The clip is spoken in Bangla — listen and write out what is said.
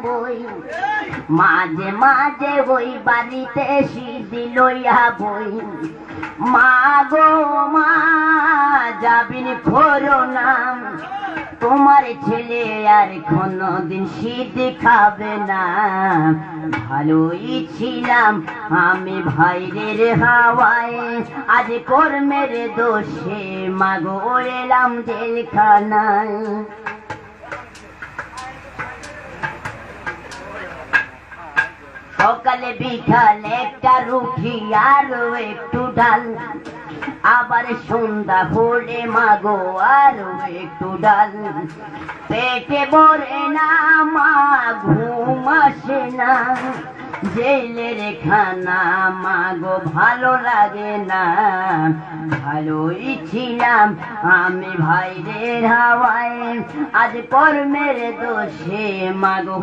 বই মাঝে মাঝে ওই বাড়িতে সিদ্ধি লইয়া বই মা গো মা যাবিন খোরো না তোমার ছেলে আর কোনদিন সিদ্ধি খাবে না ভালোই ছিলাম আমি ভাইরের হাওয়ায় আজ কর্মের দোষে মা গো এলাম জেলখানায়। সকালে বিকালে একটা রুটি আর একটু ডাল আবার সন্ধ্যা হলে মাগো আর একটু ডাল পেটে ভরে না মা ঘুম আসে না জেলের খানা মাগো ভালো লাগে না ভালোই ছিলাম আমি ভাইরের হাওয়ায় আজ কর্মের দোষে মাগো